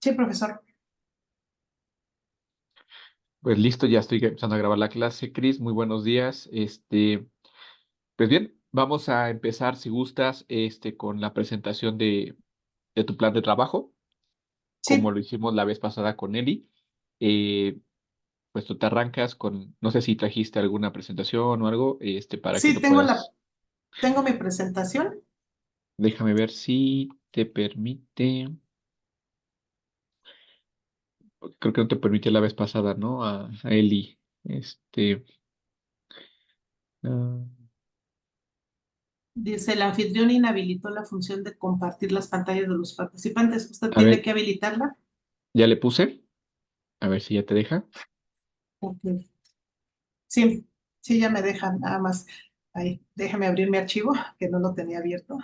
Sí, profesor. Pues listo, ya estoy empezando a grabar la clase, Cris. Muy buenos días. Pues bien, vamos a empezar, si gustas, con la presentación de tu plan de trabajo, como Sí, lo hicimos la vez pasada con Eli. Eh, pues tú te arrancas con, no sé si trajiste alguna presentación o algo, para que sí, lo puedas. tengo mi presentación. Déjame ver si te permite. Creo que no te permitió la vez pasada, ¿no? A Eli. Ah, Dice, el anfitrión inhabilitó la función de compartir las pantallas de los participantes. ¿Usted a tiene ver, que habilitarla? ya le puse. A ver si ya te deja. Ok. Sí, sí, ya me dejan nada más. Ahí, déjame abrir mi archivo, que no lo tenía abierto.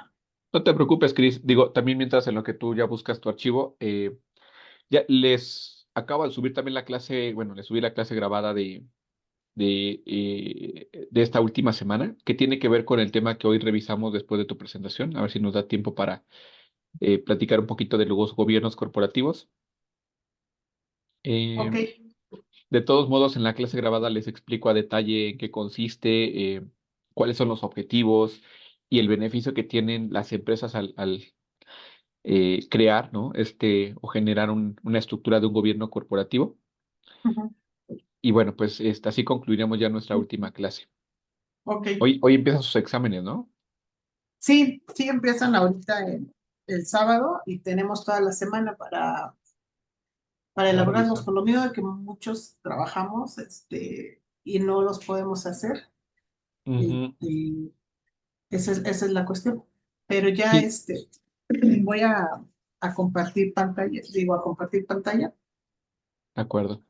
No te preocupes, Chris. Digo, también mientras en lo que tú ya buscas tu archivo, ya les acabo de subir también la clase, bueno, les subí la clase grabada de esta última semana, que tiene que ver con el tema que hoy revisamos después de tu presentación. A ver si nos da tiempo para platicar un poquito de los gobiernos corporativos. Ok, Eh, de todos modos, en la clase grabada les explico a detalle en qué consiste, cuáles son los objetivos y el beneficio que tienen las empresas al crear, ¿no? O generar una estructura de un gobierno corporativo. ujú, Y bueno, pues así concluiremos ya nuestra última clase. ok. Hoy empiezan sus exámenes, ¿no? Sí, sí, empiezan ahorita el sábado y tenemos toda la semana para Para elaborarlos, revisar. por lo mismo de que muchos trabajamos, y no los podemos hacer. Ujú. Este, esa es la cuestión. Pero ya Sí, voy a compartir pantalla, digo, a compartir pantalla. de acuerdo.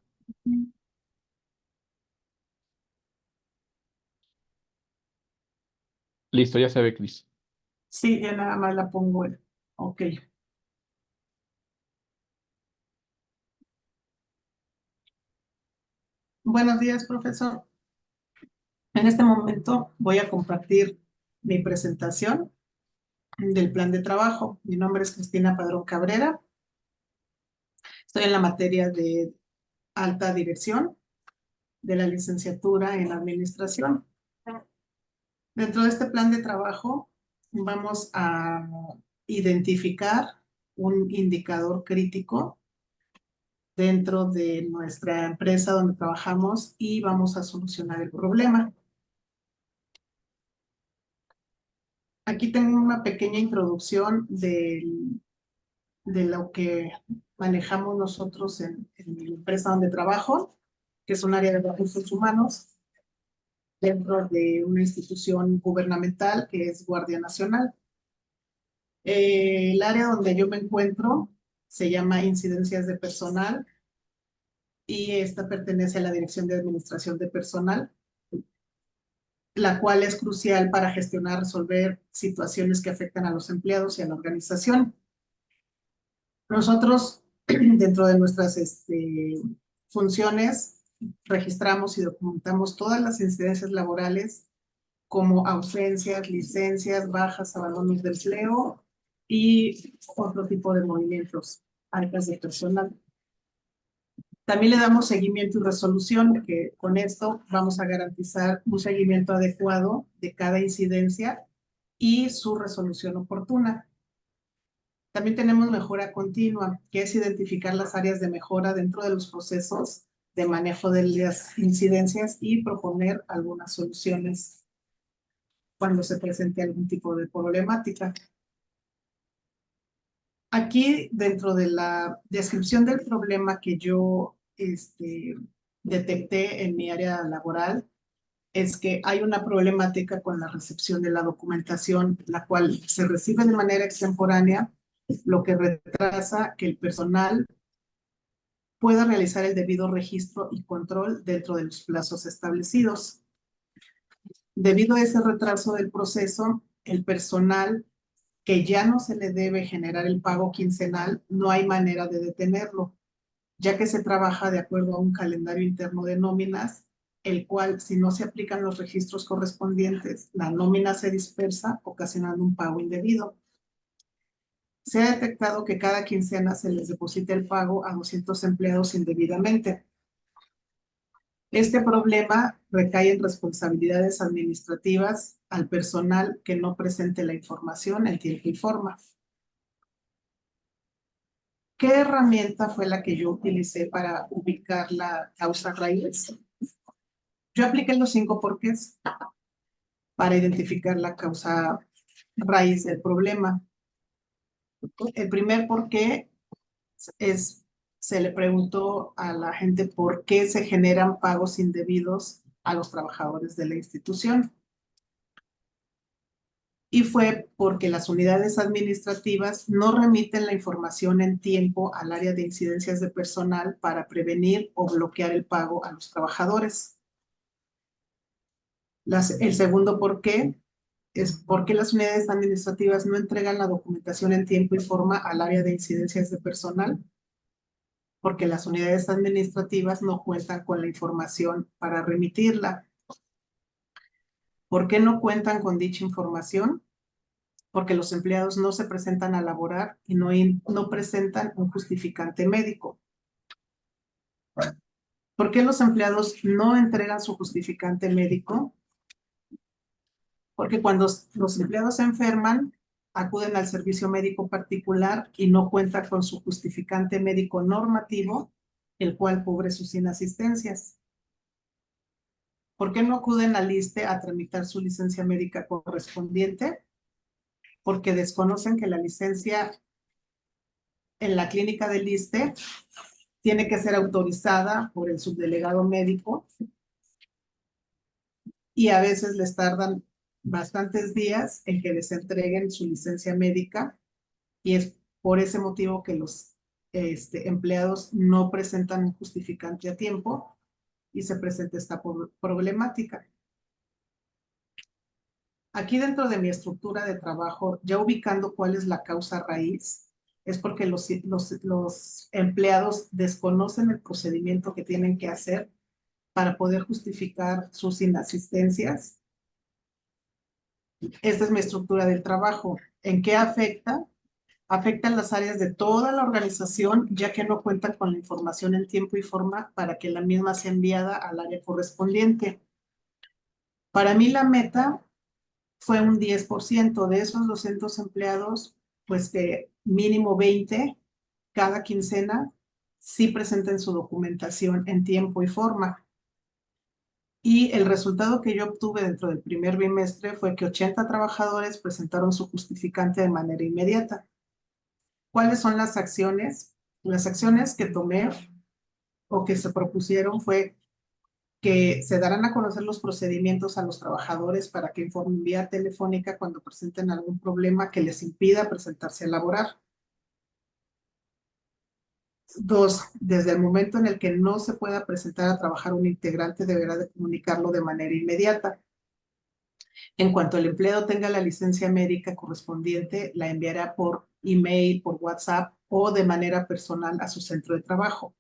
Listo, ya se ve, Cris. Sí, ya nada más la pongo. Ok. Buenos días, profesor. En este momento voy a compartir mi presentación del plan de trabajo. Mi nombre es Cristina Padrón Cabrera. Estoy en la materia de alta dirección de la licenciatura en administración. Dentro de este plan de trabajo vamos a identificar un indicador crítico dentro de nuestra empresa donde trabajamos y vamos a solucionar el problema. Aquí tengo una pequeña introducción de lo que manejamos nosotros en la empresa donde trabajo, que es un área de recursos humanos dentro de una institución gubernamental que es Guardia Nacional. El área donde yo me encuentro se llama Incidencias de Personal y esta pertenece a la Dirección de Administración de Personal, la cual es crucial para gestionar, resolver situaciones que afectan a los empleados y a la organización. Nosotros, dentro de nuestras funciones, registramos y documentamos todas las incidencias laborales como ausencias, licencias, bajas, abandonos de empleo y otro tipo de movimientos, altas de personal. También le damos seguimiento y resolución, que con esto vamos a garantizar un seguimiento adecuado de cada incidencia y su resolución oportuna. También tenemos mejora continua, que es identificar las áreas de mejora dentro de los procesos de manejo de las incidencias y proponer algunas soluciones cuando se presente algún tipo de problemática. Aquí, dentro de la descripción del problema que yo detecté en mi área laboral, es que hay una problemática con la recepción de la documentación, la cual se recibe de manera extemporánea, lo que retrasa que el personal pueda realizar el debido registro y control dentro de los plazos establecidos. Debido a ese retraso del proceso, el personal que ya no se le debe generar el pago quincenal, no hay manera de detenerlo, ya que se trabaja de acuerdo a un calendario interno de nóminas, el cual, si no se aplican los registros correspondientes, la nómina se dispersa, ocasionando un pago indebido. se ha detectado que cada quincena se les deposita el pago a 200 empleados indebidamente. Este problema recae en responsabilidades administrativas al personal que no presente la información en tiempo y forma. ¿Qué herramienta fue la que yo utilicé para ubicar la causa raíz? Yo apliqué los 5 porqués para identificar la causa raíz del problema. El primer porqué es, se le preguntó a la gente por qué se generan pagos indebidos a los trabajadores de la institución. Y fue porque las unidades administrativas no remiten la información en tiempo al área de incidencias de personal para prevenir o bloquear el pago a los trabajadores. El segundo por qué es porque las unidades administrativas no entregan la documentación en tiempo y forma al área de incidencias de personal, porque las unidades administrativas no cuentan con la información para remitirla. ¿Por qué no cuentan con dicha información? Porque los empleados no se presentan a laborar y no presentan un justificante médico. ¿Por qué los empleados no entregan su justificante médico? Porque cuando los empleados se enferman, acuden al servicio médico particular y no cuentan con su justificante médico normativo, el cual cubre sus inasistencias. ¿Por qué no acuden al ISSSTE a tramitar su licencia médica correspondiente? Porque desconocen que la licencia en la clínica del ISSSTE tiene que ser autorizada por el subdelegado médico y a veces les tardan bastantes días en que les entreguen su licencia médica y es por ese motivo que los empleados no presentan un justificante a tiempo y se presenta esta problemática. Aquí dentro de mi estructura de trabajo, ya ubicando cuál es la causa raíz, es porque los empleados desconocen el procedimiento que tienen que hacer para poder justificar sus inasistencias. Esta es mi estructura del trabajo. ¿En qué afecta? Afecta las áreas de toda la organización, ya que no cuentan con la información en tiempo y forma para que la misma sea enviada al área correspondiente. Para mí la meta fue un 10% de esos 200 empleados, pues que mínimo 20 cada quincena sí presenten su documentación en tiempo y forma. Y el resultado que yo obtuve dentro del primer bimestre fue que 80 trabajadores presentaron su justificante de manera inmediata. ¿Cuáles son las acciones? Las acciones que tomé o que se propusieron fue que se darán a conocer los procedimientos a los trabajadores para que informen vía telefónica cuando presenten algún problema que les impida presentarse a laborar. 2, desde el momento en el que no se pueda presentar a trabajar un integrante, deberá de comunicarlo de manera inmediata. En cuanto el empleado tenga la licencia médica correspondiente, la enviará por email, por WhatsApp o de manera personal a su centro de trabajo.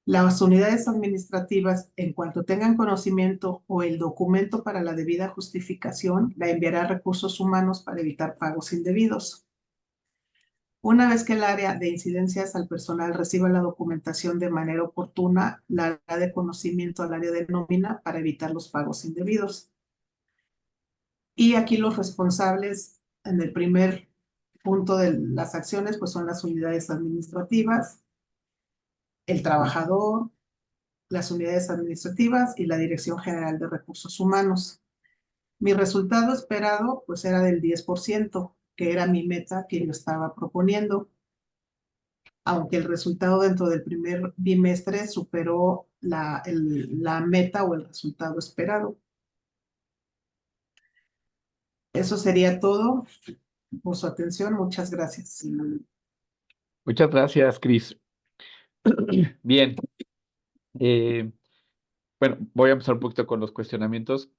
Las unidades administrativas, en cuanto tengan conocimiento o el documento para la debida justificación, la enviará a recursos humanos para evitar pagos indebidos. Una vez que el área de incidencias al personal reciba la documentación de manera oportuna, la hará de conocimiento al área de nómina para evitar los pagos indebidos. Y aquí los responsables en el primer punto de las acciones, pues son las unidades administrativas, el trabajador, las unidades administrativas y la Dirección General de Recursos Humanos. Mi resultado esperado pues era del 10%, que era mi meta que yo estaba proponiendo, aunque el resultado dentro del primer bimestre superó la meta o el resultado esperado. Eso sería todo por su atención. Muchas gracias. Muchas gracias, Cris. Bien, bueno, voy a empezar un poquito con los cuestionamientos.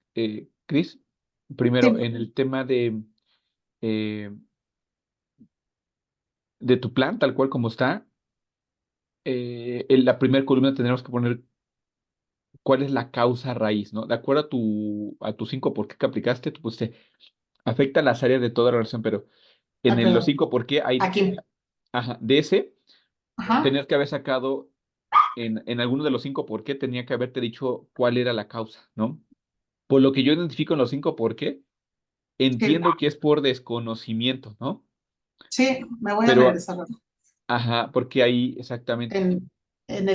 Cris, primero, Sí, en el tema eh, de tu plan, tal cual como está, en la primera columna tendremos que poner cuál es la causa raíz, ¿no? De acuerdo a tus 5 por qué que aplicaste, tú pusiste, afecta las áreas de toda la relación, pero En Ah, los perdón. 5 por qué hay, Aquí. ajá, de ese, Ajá. tenías que haber sacado en alguno de los 5 por qué, tenía que haberte dicho cuál era la causa, ¿no? Por lo que yo identifico en los 5 por qué, Sí, entiendo que es por desconocimiento, ¿no? sí, me voy a Pero, regresar. ajá, porque ahí exactamente, En, en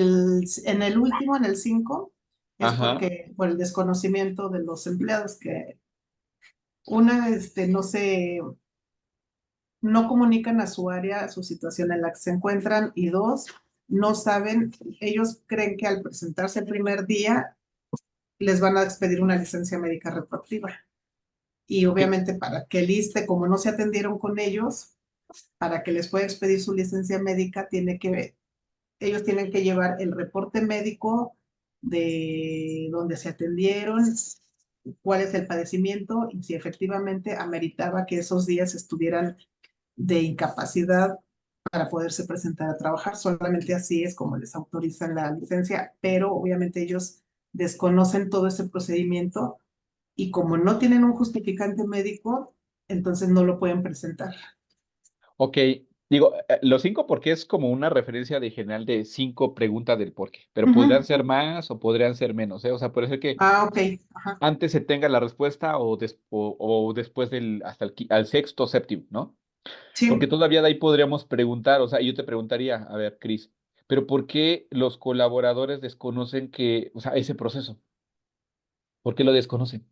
el último, en el 5 es ajá, porque por el desconocimiento de los empleados que una, no comunican a su área su situación en la que se encuentran y dos, no saben, ellos creen que al presentarse el primer día les van a expedir una licencia médica retroactiva. Y ok, obviamente para que el ISSSTE, como no se atendieron con ellos, para que les pueda expedir su licencia médica, ellos tienen que llevar el reporte médico de donde se atendieron, cuál es el padecimiento y si efectivamente ameritaba que esos días estuvieran de incapacidad para poderse presentar a trabajar. Solamente así es como les autorizan la licencia, pero obviamente ellos desconocen todo ese procedimiento y como no tienen un justificante médico, entonces no lo pueden presentar. ok. Digo, los 5 por qué es como una referencia de general de 5 preguntas del por qué, pero podrían Ujú. ser más o podrían ser menos, ¿eh? O sea, puede ser que Ah, ok. Ajá. antes se tenga la respuesta o después hasta al sexto, séptimo, ¿no? Porque Sí, todavía de ahí podríamos preguntar, o sea, yo te preguntaría, a ver, Cris, pero ¿por qué los colaboradores desconocen que, o sea, ese proceso? ¿Por qué lo desconocen?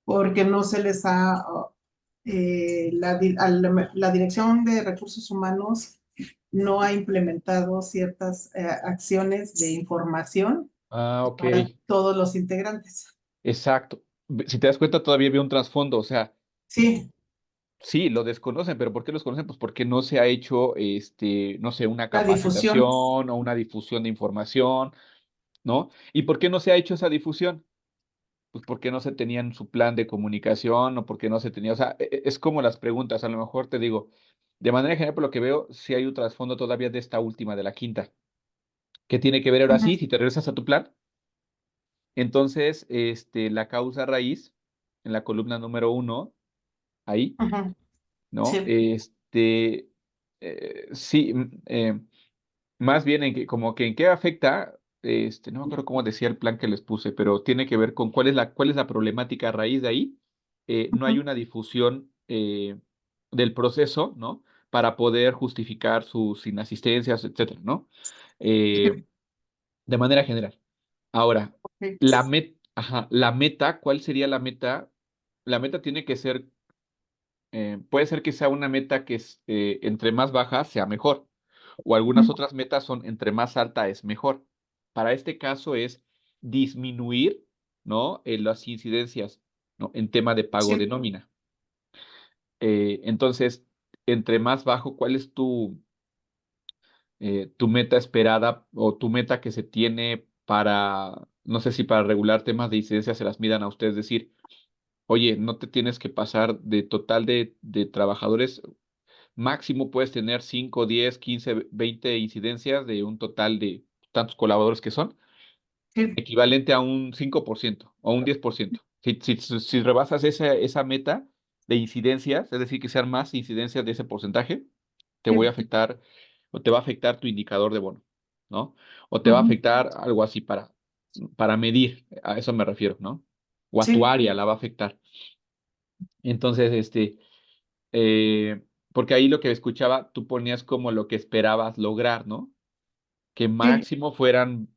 porque no se les ha, la Dirección de Recursos Humanos no ha implementado ciertas acciones de información Ah, ok, para todos los integrantes. exacto. Si te das cuenta, todavía había un trasfondo, o sea, Sí, sí, lo desconocen, pero ¿por qué lo desconocen? Pues porque no se ha hecho, no sé, una la difusión. capacitación o una difusión de información, ¿no? ¿Y por qué no se ha hecho esa difusión? Pues porque no se tenían su plan de comunicación o porque no se tenía, o sea, es como las preguntas, a lo mejor te digo, de manera general, por lo que veo, sí hay un trasfondo todavía de esta última, de la quinta, que tiene que ver ahora Ujú, sí, si te regresas a tu plan, entonces, la causa raíz, en la columna número 1, ahí, ujú, ¿no? sí, Sí, más bien en que, como que en qué afecta, no me acuerdo cómo decía el plan que les puse, pero tiene que ver con cuál es la problemática a raíz de ahí. No hay ujú, una difusión del proceso, ¿no? Para poder justificar sus inasistencias, etcétera, ¿no? Eh, de manera general. Ahora, sí, la meta, ¿cuál sería la meta? La meta tiene que ser, puede ser que sea una meta que es, entre más baja sea mejor, o algunas ujú, otras metas son entre más alta es mejor. Para este caso es disminuir, ¿no? Las incidencias, ¿no? En tema de pago de sí, nómina. Entonces, entre más bajo, ¿cuál es tu meta esperada o tu meta que se tiene para, no sé si para regular temas de incidencia se las midan a ustedes, decir, oye, no te tienes que pasar de total de trabajadores. Máximo puedes tener 5, 10, 15, 20 incidencias de un total de tantos colaboradores que son, sí, equivalente a un 5% o un 10%. Si rebasas esa meta de incidencias, es decir, que sean más incidencias de ese porcentaje, te voy a sí, afectar o te va a afectar tu indicador de bono, ¿no? O te va a ujú, afectar algo así para medir, a eso me refiero, ¿no? O a tu sí, área la va a afectar. Entonces, eh, porque ahí lo que escuchaba, tú ponías como lo que esperabas lograr, ¿no? Que sí, máximo fueran,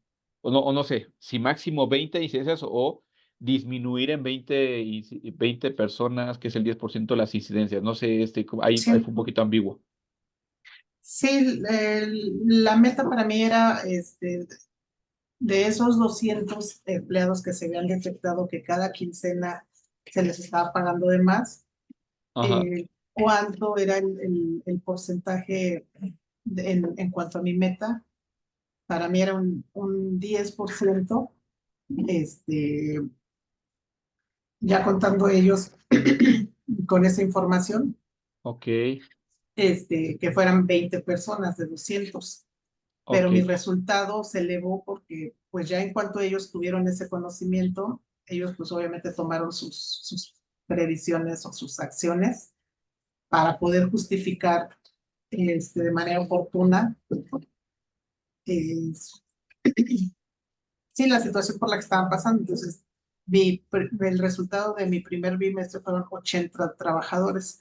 o no sé, si máximo 20 incidencias o disminuir en 20 personas, que es el 10% las incidencias. No sé, ahí sí. fue un poquito ambiguo. Sí, la meta para mí era de esos 200 empleados que se habían detectado que cada quincena se les estaba pagando de más, Ajá, ¿cuánto era el porcentaje en cuanto a mi meta? Para mí era un 10%, este, ya contando ellos con esa información, ok, que fueran 20 personas de 200. Pero ok, mi resultado se elevó porque pues ya en cuanto ellos tuvieron ese conocimiento, ellos pues obviamente tomaron sus previsiones o sus acciones para poder justificar de manera oportuna eh, sí, la situación por la que estaban pasando. Entonces, el resultado de mi primer bimestre fueron 80 trabajadores.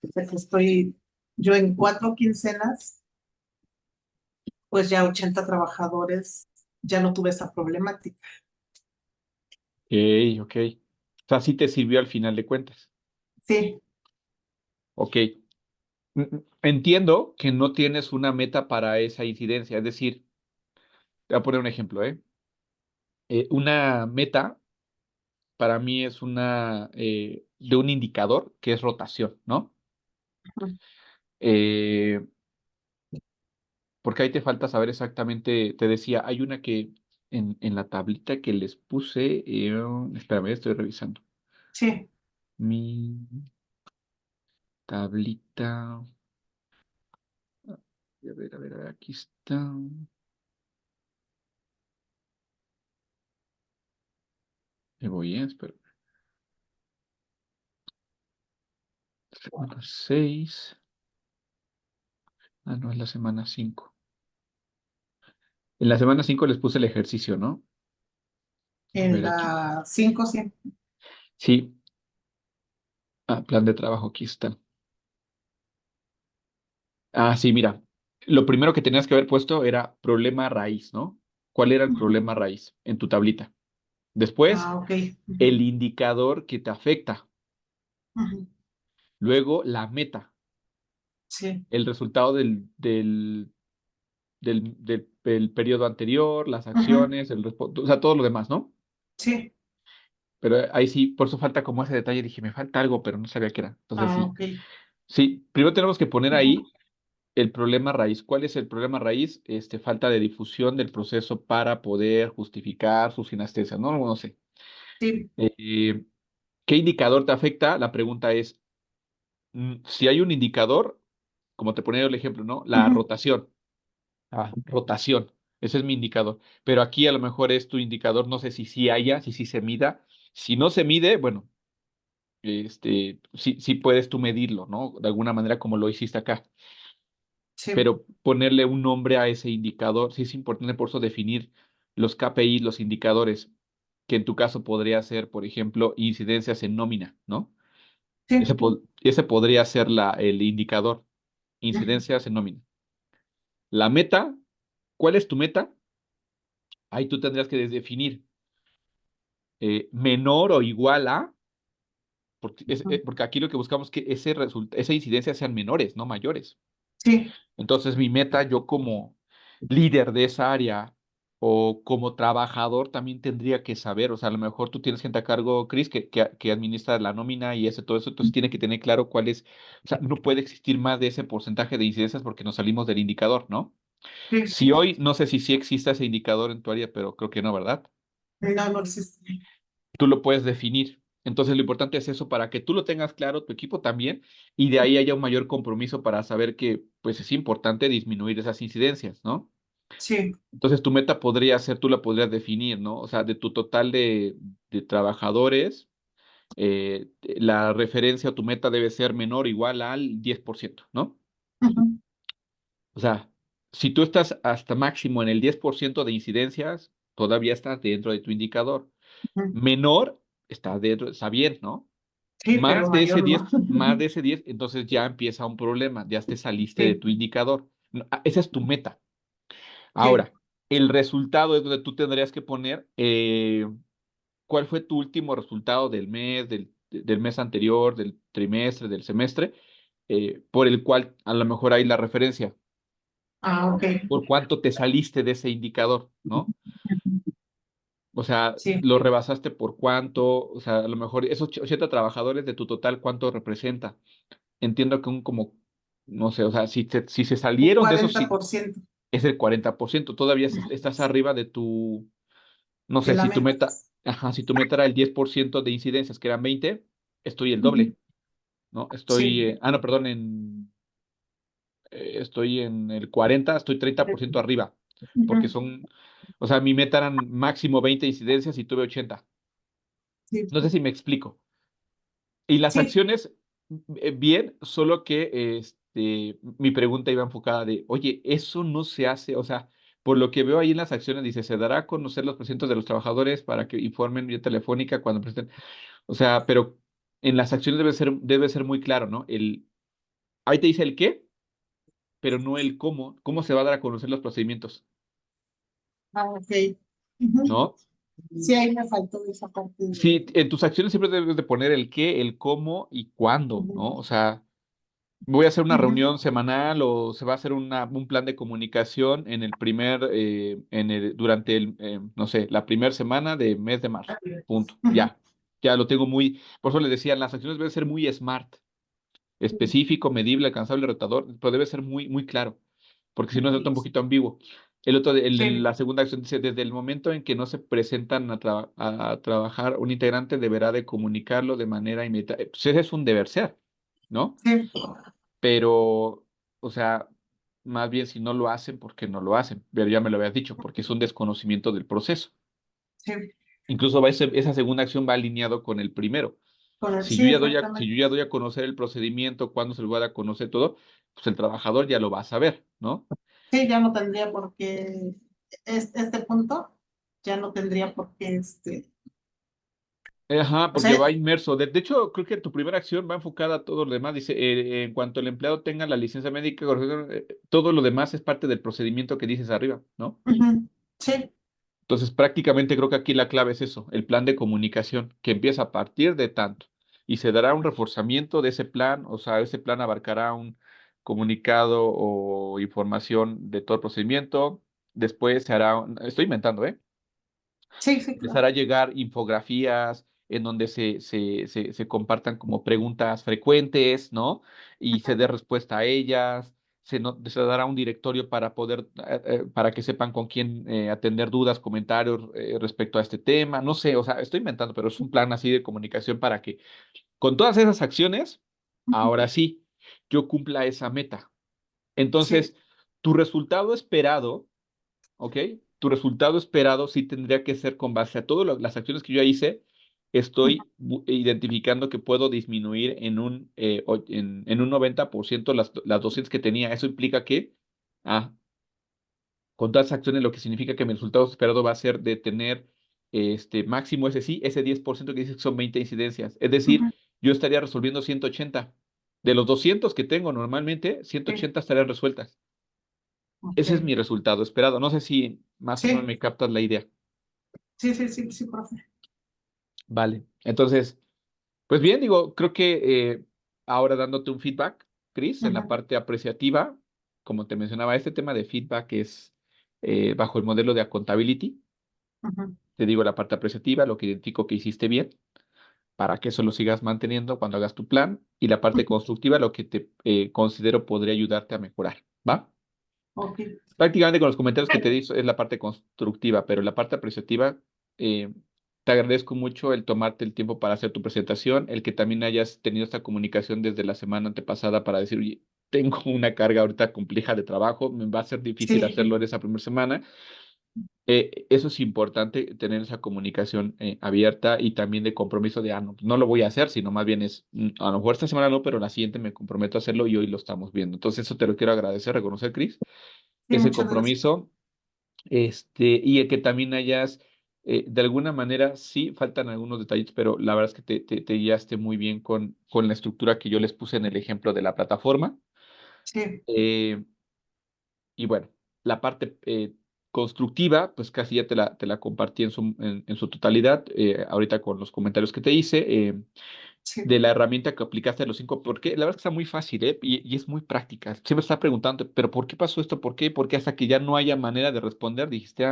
Entonces, estoy yo en 4 quincenas, pues ya 80 trabajadores, ya no tuve esa problemática. Ok, ok. O sea, sí te sirvió al final de cuentas. Sí. Ok. Entiendo que no tienes una meta para esa incidencia. Es decir, te voy a poner un ejemplo, ¿eh? Una meta para mí es una de un indicador que es rotación, ¿no? Eh, porque ahí te falta saber exactamente, te decía, hay una que en la tablita que les puse, espérame, estoy revisando. Sí, Mi tablita, a ver, aquí está. Me voy, espera. Semana 6. Ah, no, es la semana 5. En la semana 5 les puse el ejercicio, ¿no? A en ver aquí. la 5 sí. Sí, plan de trabajo, aquí está. Ah, sí, mira. Lo primero que tenías que haber puesto era problema raíz, ¿no? ¿Cuál era el Ujú. problema raíz en tu tablita? Después, Ah, ok. el Ujú, indicador que te afecta. ujú. Luego, la meta, Sí. el resultado del periodo anterior, las Ujú. acciones, o sea, todo lo demás, ¿no? Sí. Pero ahí sí, por eso falta como ese detalle. Dije, me falta algo, pero no sabía qué era. Entonces Ah, sí. ok. Sí, primero tenemos que poner Ujú. ahí el problema raíz. ¿Cuál es el problema raíz? Falta de difusión del proceso para poder justificar su sinestesia, ¿no? No sé. Sí. Eh, ¿Qué indicador te afecta? La pregunta es, si hay un indicador, como te ponía el ejemplo, ¿no? La Ujú. rotación. Rotación. Ese es mi indicador. Pero aquí a lo mejor es tu indicador, no sé si sí haya, si sí se mida. Si no se mide, bueno, sí, sí puedes tú medirlo, ¿no? De alguna manera como lo hiciste acá. Sí. Pero ponerle un nombre a ese indicador, sí es importante por eso definir los KPI, los indicadores, que en tu caso podría ser, por ejemplo, incidencias en nómina, ¿no? Sí. Ese podría ser el indicador, Ujú. incidencias en nómina. La meta, ¿cuál es tu meta? Ahí tú tendrías que definir menor o igual a, porque aquí lo que buscamos es que esa incidencia sean menores, no mayores. Sí. Entonces, mi meta, yo como líder de esa área o como trabajador también tendría que saber, o sea, a lo mejor tú tienes gente a cargo, Chris, que administra la nómina y ese, todo eso, entonces tiene que tener claro cuál es, o sea, no puede existir más de ese porcentaje de incidencias porque nos salimos del indicador, ¿no? Sí. Si hoy, no sé si sí existe ese indicador en tu área, pero creo que no, ¿verdad? No, no existe. Tú lo puedes definir. Entonces, lo importante es eso para que tú lo tengas claro, tu equipo también, y de ahí haya un mayor compromiso para saber que, pues, es importante disminuir esas incidencias, ¿no? Sí. Entonces, tu meta podría ser, tú la podrías definir, ¿no? O sea, de tu total de trabajadores, la referencia o tu meta debe ser menor o igual al 10%, ¿no? Ujú. O sea, si tú estás hasta máximo en el 10% de incidencias, todavía estás dentro de tu indicador. Ujú. Menor, está dentro, está bien, ¿no? Sí, pero mayor no. Más de ese 10, entonces ya empieza un problema, ya te saliste de Sí. tu indicador. No, esa es tu meta. Sí. Ahora, el resultado es donde tú tendrías que poner cuál fue tu último resultado del mes, del mes anterior, del trimestre, del semestre, por el cual a lo mejor hay la referencia, Ah, ok. por cuánto te saliste de ese indicador, ¿no? Ujú. O sea, Sí. lo rebasaste por cuánto, o sea, a lo mejor esos 80 trabajadores de tu total, ¿cuánto representa? Entiendo que no sé, o sea, si se Un salieron de esos, 40% es el 40%, todavía ujú, estás arriba de no de sé, la si tu meta. meta, ajá, si tu meta era el 10% de incidencias, que eran 20, estoy el Ujú. doble, ¿no? Sí. No, perdón, estoy en el 40, estoy 30% arriba, porque Ujú. son, o sea, mi meta eran máximo 20 incidencias y tuve 80. Sí. No sé si me explico. Y las Sí. acciones, bien, solo que mi pregunta iba enfocada de, oye, eso no se hace, o sea, por lo que veo ahí en las acciones, dice, se dará a conocer los presentes de los trabajadores para que informen vía telefónica cuando presenten, o sea, pero en las acciones debe ser muy claro, ¿no? Ahí te dice el qué, pero no el cómo se va a dar a conocer los procedimientos, Ah, ok. Ujú. ¿no? Sí, ahí me faltó esa parte Sí, en tus acciones siempre debes de poner el qué, el cómo y cuándo, ujú, ¿no? O sea, voy a hacer una ujú, reunión semanal o se va a hacer un plan de comunicación en el durante no sé, la primera semana de mes de marzo. Punto. ujú. Ya lo tengo muy, por eso les decía, las acciones deben ser muy smart, Sí, específico, medible, alcanzable, retador, pero debe ser muy, muy claro, porque si no se nota un ok. poquito ambiguo. Sí, La segunda acción dice, desde el momento en que no se presentan a trabajar, un integrante deberá de comunicarlo de manera inmediata. Pues ese es un deber ser, ¿no? sí, Pero, o sea, más bien si no lo hacen, ¿por qué no lo hacen? Pero ya me lo habías dicho, porque es un desconocimiento del proceso. sí. Incluso esa segunda acción va alineado con el primero. Sí, Si yo exactamente. ya doy a conocer el procedimiento, cuándo se lo voy a dar a conocer todo, pues el trabajador ya lo va a saber, ¿no? Sí, ya no tendría por qué, este punto, ya no tendría por qué, Ajá, o porque sea, va inmerso. De hecho, creo que tu primera acción va enfocada a todo lo demás. Dice, en cuanto el empleado tenga la licencia médica, todo lo demás es parte del procedimiento que dices arriba, ¿no? ujú, sí, Entonces, prácticamente creo que aquí la clave es eso, el plan de comunicación, que empieza a partir de tanto y se dará un reforzamiento de ese plan, o sea, ese plan abarcará un comunicado o información de todo el procedimiento. Después se hará, estoy inventando, ¿eh? sí, sí, Empezar claro. a llegar infografías en donde se compartan como preguntas frecuentes, ¿no? Y se dé respuesta a ellas. Se dará un directorio para poder, para que sepan con quién atender dudas, comentarios respecto a este tema. No sé, o sea, estoy inventando, pero es un plan así de comunicación para que con todas esas acciones, Ujú, ahora sí, yo cumpla esa meta. sí, Entonces, tu resultado esperado, ¿ok? Tu resultado esperado sí tendría que ser con base a todas las acciones que yo ya hice. Estoy identificando que puedo disminuir en un 90% las dosis que tenía. Eso implica que, ah, con todas las acciones, lo que significa que mi resultado esperado va a ser de tener máximo ese sí, ese 10% que dice que son 20 incidencias. Es decir, ujú, yo estaría resolviendo 180. De los 200 que tengo normalmente, sí, 180 estarían resueltas. Ese es ok. mi resultado esperado. No sé si más o menos Sí, me captas la idea. sí, sí, sí, sí, profe. Vale. Entonces, pues bien, digo, creo que ahora dándote un feedback, Chris, en la Ujú, parte apreciativa, como te mencionaba, este tema de feedback es bajo el modelo de accountability. ujú, Te digo la parte apreciativa, lo que identifico que hiciste bien, para que eso lo sigas manteniendo cuando hagas tu plan. Y la parte ujú. constructiva, lo que te considero podría ayudarte a mejorar. ¿Va? Ok. Prácticamente con los comentarios que te di es la parte constructiva, pero la parte apreciativa, eh, te agradezco mucho el tomarte el tiempo para hacer tu presentación, el que también hayas tenido esta comunicación desde la semana antepasada para decir, oye, tengo una carga ahorita compleja de trabajo, me va a ser difícil Sí, hacerlo en esa primera semana. Eso es importante, tener esa comunicación abierta y también de compromiso de, no, no lo voy a hacer, sino más bien es, a lo mejor esta semana no, pero la siguiente me comprometo a hacerlo y hoy lo estamos viendo. Entonces, eso te lo quiero agradecer, reconocer, Cris, sí, ese muchas gracias. compromiso, y el que también hayas, de alguna manera, sí, faltan algunos detalles, pero la verdad es que te guiaste muy bien con la estructura que yo les puse en el ejemplo de la plataforma. Sí, Eh, y bueno, la parte constructiva, pues casi ya te la compartí en su totalidad, ahorita con los comentarios que te hice. sí. De la herramienta que aplicaste a los cinco, porque la verdad es que está muy fácil, ¿eh? Y es muy práctica. Siempre está preguntando, pero ¿por qué pasó esto? ¿Por qué? Porque hasta que ya no haya manera de responder, dijiste,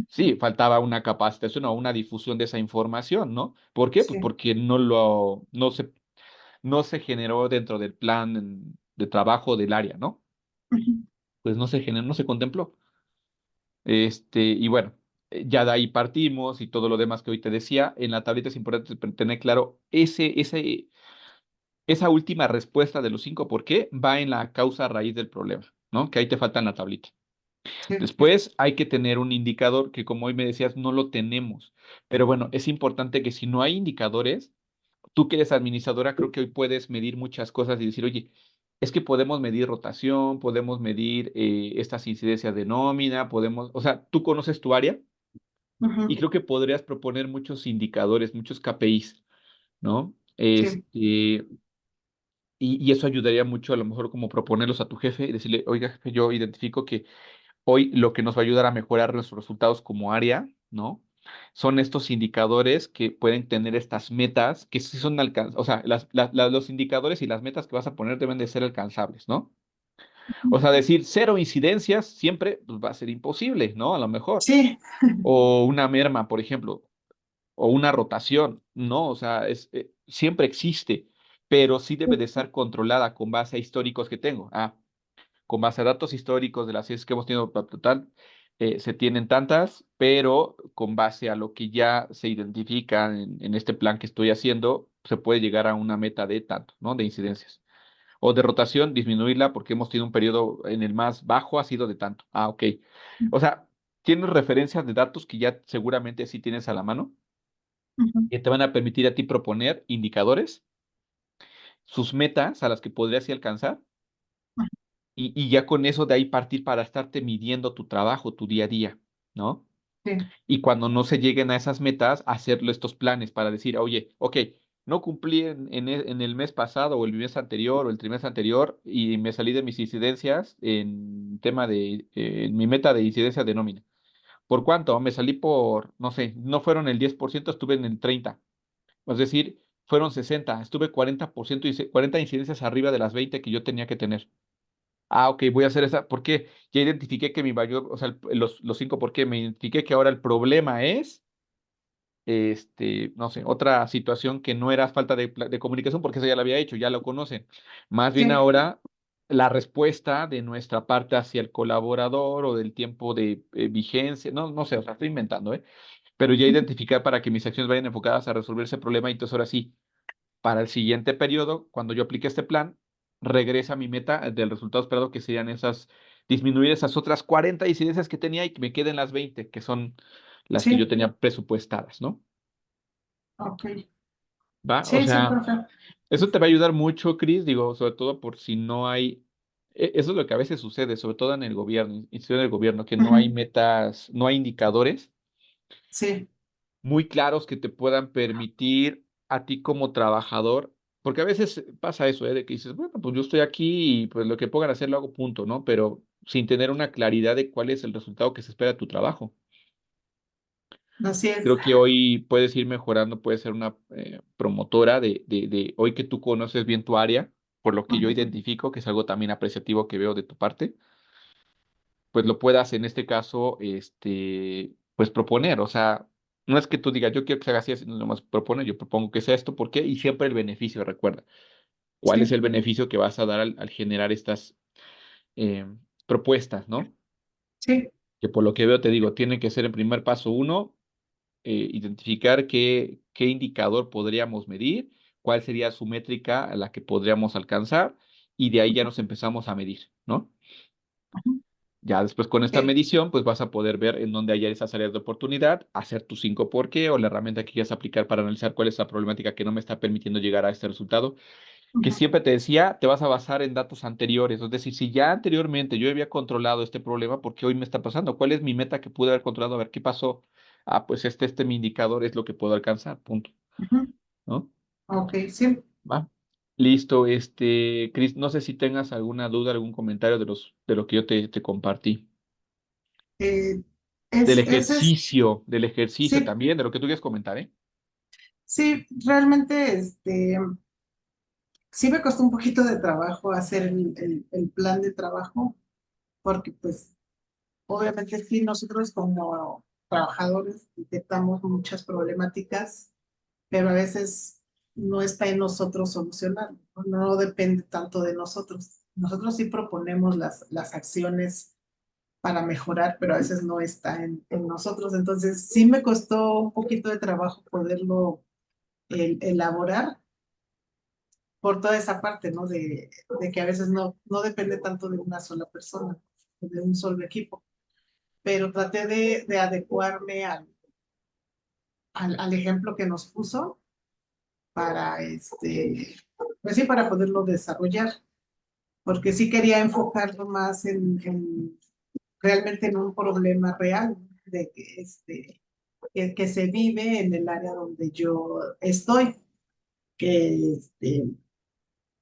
sí, faltaba una capacitación o una difusión de esa información, ¿no? ¿Por qué? Pues Sí. porque no se generó dentro del plan de trabajo del área, ¿no? Ujú, Pues no se generó, no se contempló. Y bueno, ya de ahí partimos y todo lo demás que hoy te decía. En la tablita es importante tener claro esa última respuesta de los cinco por qué va en la causa raíz del problema, ¿no? Que ahí te falta en la tablita. sí. Después hay que tener un indicador que, como hoy me decías, no lo tenemos. Pero bueno, es importante que si no hay indicadores, tú que eres administradora, creo que hoy puedes medir muchas cosas y decir, oye, es que podemos medir rotación, podemos medir estas incidencias de nómina, podemos, o sea, tú conoces tu área y Ujú, creo que podrías proponer muchos indicadores, muchos KPIs, ¿no? sí, Y eso ayudaría mucho a lo mejor como proponerlos a tu jefe y decirle, oiga, jefe, yo identifico que hoy lo que nos va a ayudar a mejorar nuestros resultados como área, ¿no? Son estos indicadores que pueden tener estas metas que sí son alcanzables, o sea, los indicadores y las metas que vas a poner deben de ser alcanzables, ¿no? O sea, decir cero incidencias siempre pues, va a ser imposible, ¿no? A lo mejor. sí, O una merma, por ejemplo, o una rotación, ¿no? O sea, siempre existe, pero sí debe de estar controlada con base a históricos que tengo. Con base a datos históricos de las series que hemos tenido total, se tienen tantas, pero con base a lo que ya se identifica en este plan que estoy haciendo, se puede llegar a una meta de tanto, ¿no? De incidencias. O de rotación, disminuirla porque hemos tenido un periodo en el más bajo, ha sido de tanto. Ok. O sea, tienes referencias de datos que ya seguramente sí tienes a la mano, ujú, que te van a permitir a ti proponer indicadores, sus metas a las que podrías sí alcanzar y ya con eso de ahí partir para estarte midiendo tu trabajo, tu día a día, ¿no? sí, Y cuando no se lleguen a esas metas, hacerlo estos planes para decir, oye, ok, no cumplí en el mes pasado o el mes anterior o el trimestre anterior y me salí de mis incidencias en tema de, en mi meta de incidencia de nómina. ¿Por cuánto? Me salí por, no sé, no fueron el 10%, estuve en el 30%. Es decir, fueron 60, estuve 40%, 40 incidencias arriba de las 20 que yo tenía que tener. Ok, voy a hacer esa, porque ya identifiqué que mi mayor, o sea, los cinco, porque me identifiqué que ahora el problema es, no sé, otra situación que no era falta de comunicación, porque eso ya lo había hecho, ya lo conocen. Más bien sí, ahora, la respuesta de nuestra parte hacia el colaborador o del tiempo de vigencia, no sé, o sea, estoy inventando, ¿eh? Pero ya ujú, identificar para que mis acciones vayan enfocadas a resolver ese problema, y entonces ahora sí para el siguiente periodo, cuando yo aplique este plan, regresa a mi meta del resultado esperado, que serían disminuir esas otras 40 incidencias que tenía y que me queden las 20, que son las que yo sí, tenía presupuestadas, ¿no? ok, ¿Va? O sí, sí, sea, perfecto. eso te va a ayudar mucho, Cris, digo, sobre todo por si no hay, eso es lo que a veces sucede, sobre todo en el gobierno, institución del gobierno, que no hay Ujú, metas, no hay indicadores sí, muy claros que te puedan permitir a ti como trabajador, porque a veces pasa eso, ¿eh? De que dices, bueno, pues yo estoy aquí y pues lo que pongan a hacer lo hago, punto, ¿no? Pero sin tener una claridad de cuál es el resultado que se espera de tu trabajo. así es. Creo que hoy puedes ir mejorando, puedes ser una promotora de hoy que tú conoces bien tu área, por lo que yo Ujú, identifico, que es algo también apreciativo que veo de tu parte, pues lo puedas en este caso, pues proponer. O sea, no es que tú digas, yo quiero que se haga así, sino nomás propone, yo propongo que sea esto, ¿por qué? Y siempre el beneficio, recuerda. ¿Cuál es sí, el beneficio que vas a dar al generar estas eh, propuestas, ¿no? sí, Que por lo que veo, te digo, tiene que ser el primer paso uno, identificar qué indicador podríamos medir, cuál sería su métrica a la que podríamos alcanzar, y de ahí ya nos empezamos a medir, ¿no? ujú, Ya después con esta sí, medición, pues vas a poder ver en dónde hay esas áreas de oportunidad, hacer tu 5 por qué o la herramienta que quieras aplicar para analizar cuál es la problemática que no me está permitiendo llegar a este resultado. Que ujú, siempre te decía, te vas a basar en datos anteriores. Es decir, si ya anteriormente yo había controlado este problema, ¿por qué hoy me está pasando? ¿Cuál es mi meta que pude haber controlado? A ver qué pasó. Pues mi indicador es lo que puedo alcanzar, punto. ujú, ¿No? ok, sí. Va. Listo, Cris, no sé si tengas alguna duda, algún comentario de lo que yo te compartí. Eh, Del ejercicio sí, también, de lo que tú quieres comentar, ¿eh? sí, realmente, sí me costó un poquito de trabajo hacer el plan de trabajo, porque pues obviamente sí, nosotros como trabajadores detectamos muchas problemáticas, pero a veces no está en nosotros solucionarlo, no, no depende tanto de nosotros. Nosotros sí proponemos las acciones para mejorar, pero a veces no está en nosotros. Entonces sí me costó un poquito de trabajo poderlo elaborar por toda esa parte, ¿no? De que a veces no depende tanto de una sola persona, de un solo equipo, pero traté de adecuarme al ejemplo que nos puso para, pues sí, para poderlo desarrollar, porque sí quería enfocarlo más realmente en un problema real de que se vive en el área donde yo estoy, que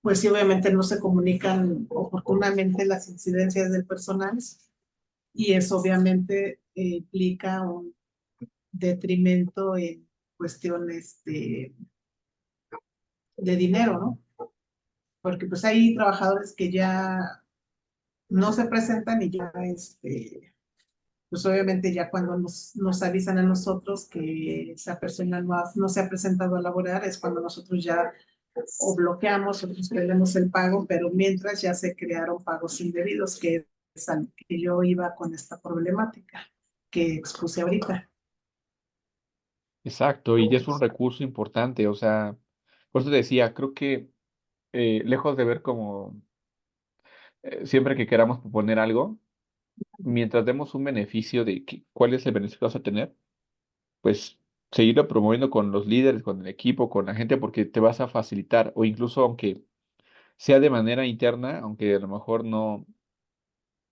pues sí, obviamente no se comunican oportunamente las incidencias del personal y eso obviamente implica un detrimento en cuestiones de dinero, ¿no? Porque pues hay trabajadores que ya no se presentan y ya, pues obviamente ya cuando nos avisan a nosotros que esa persona no se ha presentado a laborar, es cuando nosotros ya o bloqueamos o suspendemos el pago, pero mientras ya se crearon pagos indebidos, que es al que yo iba con esta problemática que expuse ahorita. Exacto, y es un recurso importante, o sea, por eso te decía, creo que lejos de ver como siempre que queramos proponer algo, mientras demos un beneficio de cuál es el beneficio que vas a tener, pues seguirlo promoviendo con los líderes, con el equipo, con la gente, porque te vas a facilitar, o incluso aunque sea de manera interna, aunque a lo mejor no,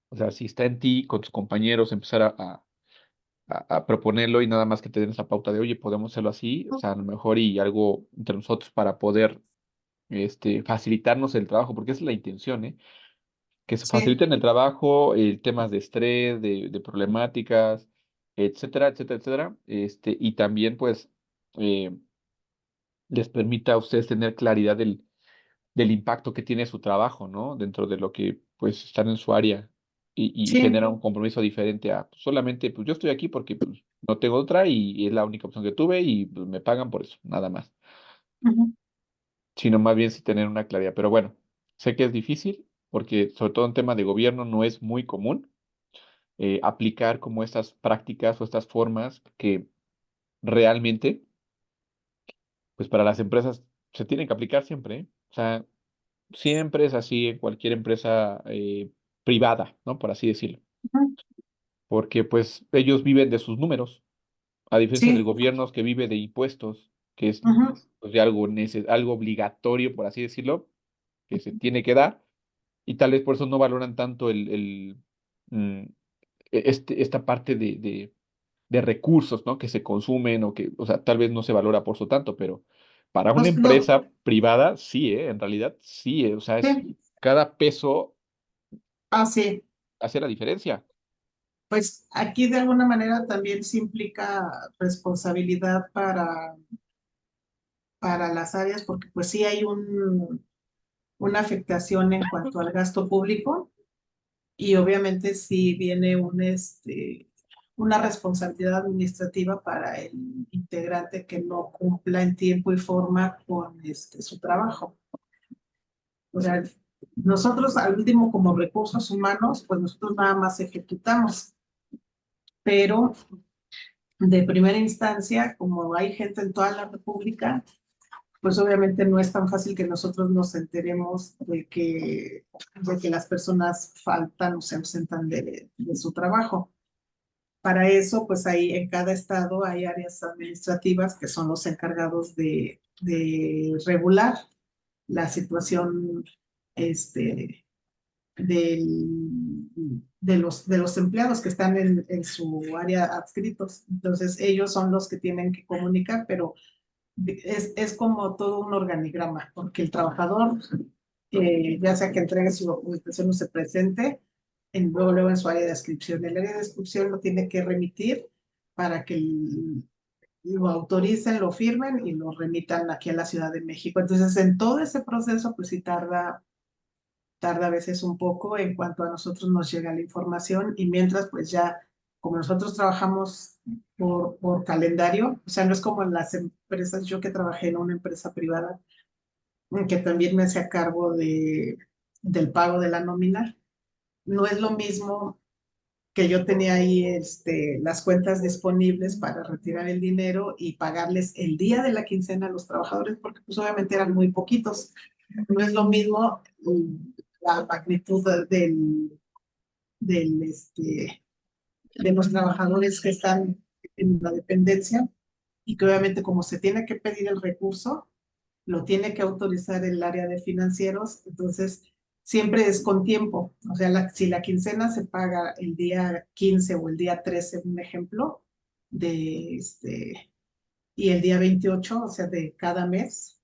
o sea, si está en ti, con tus compañeros, empezar a proponerlo y nada más que te den esa pauta de, oye, podemos hacerlo así, o sea, a lo mejor y algo entre nosotros para poder facilitarnos el trabajo, porque esa es la intención, ¿eh? Que se Sí, faciliten el trabajo, temas de estrés, de problemáticas, etcétera, etcétera, etcétera, y también, pues, eh, les permita a ustedes tener claridad del impacto que tiene su trabajo, ¿no? Dentro de lo que, pues, están en su área y sí. genera un compromiso diferente a pues, solamente, pues, yo estoy aquí porque, pues, no tengo otra y es la única opción que tuve y pues, me pagan por eso, nada más. Ujú. Sino más bien sí tener una claridad. Pero bueno, sé que es difícil porque sobre todo en tema de gobierno no es muy común aplicar como estas prácticas o estas formas que realmente, pues para las empresas se tienen que aplicar siempre, ¿eh? O sea, siempre es así en cualquier empresa privada, ¿no? Por así decirlo. Ujú. Porque pues ellos viven de sus números, a diferencia del Sí. gobierno que vive de impuestos, que es Ujú. pues, de algo, algo obligatorio, por así decirlo, que se tiene que dar, y tal vez por eso no valoran tanto mm, esta parte de recursos, ¿no? Que se consumen o que, o sea, tal vez no se valora por eso tanto, pero para una No, empresa privada, sí, en realidad, sí, o sea, es sí. cada peso Sí. hace la diferencia. Pues aquí de alguna manera también se implica responsabilidad para las áreas, porque pues sí hay una afectación en cuanto al gasto público y obviamente sí viene una responsabilidad administrativa para el integrante que no cumpla en tiempo y forma con su trabajo. O sea, nosotros al último como recursos humanos, pues nosotros nada más ejecutamos, pero de primera instancia, como hay gente en toda la República, pues obviamente no es tan fácil que nosotros nos enteremos de que las personas faltan o se ausentan de su trabajo. Para eso, pues ahí en cada estado hay áreas administrativas que son los encargados de regular la situación este, de los empleados que están en su área adscritos. Entonces, ellos son los que tienen que comunicar, pero es como todo un organigrama, porque el trabajador, ya sea que entregue su documentación o se presente, luego en su área de inscripción. El área de inscripción lo tiene que remitir para que lo autoricen, lo firmen y lo remitan aquí a la Ciudad de México. Entonces, en todo ese proceso, pues sí tarda a veces un poco en cuanto a nosotros nos llega la información y mientras pues ya como nosotros trabajamos por calendario, o sea, no es como en las empresas, yo que trabajé en una empresa privada, que también me hacía cargo del pago de la nómina, no es lo mismo que yo tenía ahí las cuentas disponibles para retirar el dinero y pagarles el día de la quincena a los trabajadores, porque pues obviamente eran muy poquitos. No es lo mismo la magnitud del, este, de los trabajadores que están en la dependencia y que obviamente como se tiene que pedir el recurso, lo tiene que autorizar el área de financieros, entonces siempre es con tiempo. O sea, si la quincena se paga el día 15 o el día 13, un ejemplo, y el día 28, o sea, de cada mes,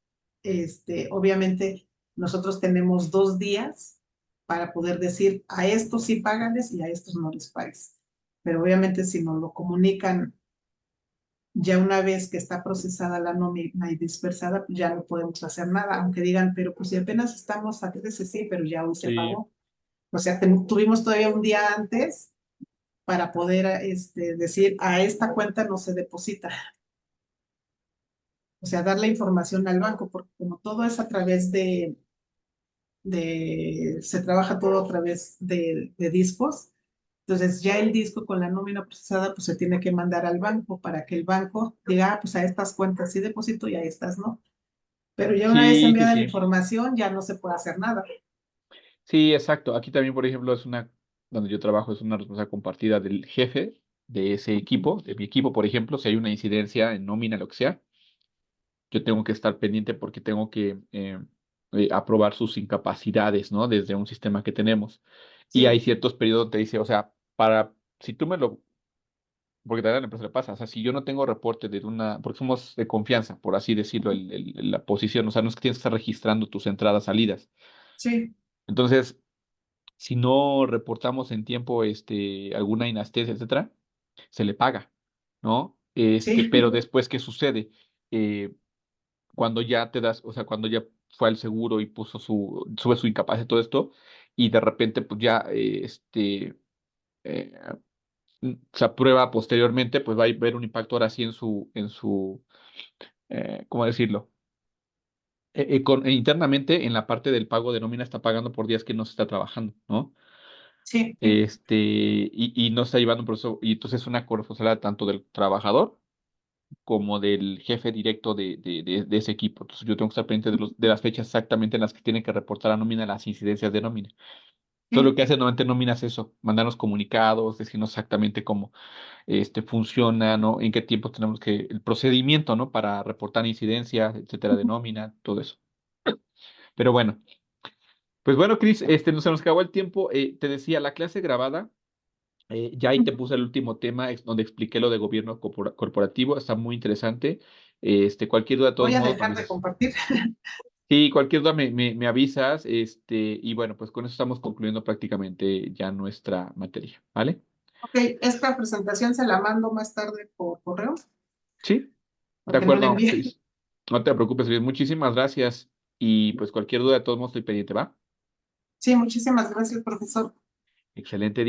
obviamente nosotros tenemos 2 días para poder decir a estos sí págales y a estos no les pagues. Pero obviamente si nos lo comunican ya una vez que está procesada la nómina y dispersada, pues ya no podemos hacer nada, aunque digan, pero pues si apenas estamos a 13, sí, pero ya hoy se Sí, pagó. O sea, tuvimos todavía un día antes para poder decir a esta cuenta no se deposita. O sea, dar la información al banco, porque como todo es a través se trabaja todo a través de discos. Entonces ya el disco con la nómina procesada pues se tiene que mandar al banco para que el banco diga, pues a estas cuentas sí deposito y a estas no. Pero ya una vez sí, sí, enviada la sí. información ya no se puede hacer nada. Sí, exacto. Aquí también, por ejemplo, donde yo trabajo, es una responsabilidad compartida del jefe de ese equipo, de mi equipo, por ejemplo, si hay una incidencia en nómina, lo que sea, yo tengo que estar pendiente porque tengo que aprobar sus incapacidades, ¿no? Desde un sistema que tenemos. Y hay Sí, ciertos periodos donde te dice, o sea, si tú me lo, porque también a la empresa le pasa, o sea, si yo no tengo reporte de porque somos de confianza, por así decirlo, la posición, o sea, no es que tienes que estar registrando tus entradas, salidas. sí, Entonces, si no reportamos en tiempo alguna inastez, etcétera, se le paga, ¿no? sí, Pero después, ¿qué sucede? Eh, Cuando ya o sea, cuando ya fue al seguro y sube su incapacidad y todo esto, y de repente, pues ya, eh, se aprueba posteriormente, pues va a haber un impacto ahora sí ¿cómo decirlo? Internamente, en la parte del pago de nómina está pagando por días que no se está trabajando, ¿no? sí, Y no está llevando un proceso, y entonces es una corresponsabilidad tanto del trabajador como del jefe directo de ese equipo. Entonces yo tengo que estar pendiente de las fechas exactamente en las que tienen que reportar la nómina, las incidencias de nómina. Todo lo sí. que hace normalmente nómina es eso, mandarnos comunicados, decirnos exactamente cómo funciona, ¿no? En qué tiempo tenemos el procedimiento, ¿no? Para reportar incidencias, etcétera, de nómina, todo eso. Pero bueno, pues bueno, Cris, se nos acabó el tiempo. Te decía, la clase grabada. Ya ahí te puse el último tema donde expliqué lo de gobierno corporativo, está muy interesante. Cualquier duda, de todos Voy a modos, dejar de compartir. sí, cualquier duda me avisas, y bueno, pues con eso estamos concluyendo prácticamente ya nuestra materia, ¿vale? Ok, esta presentación se la mando más tarde por correo, Sí, de porque no la acuerdo, envié. Cris. No te preocupes, Cris. Muchísimas gracias. Y pues cualquier duda, de todos modos, estoy pendiente, ¿va? Sí, muchísimas gracias, profesor. Excelente día.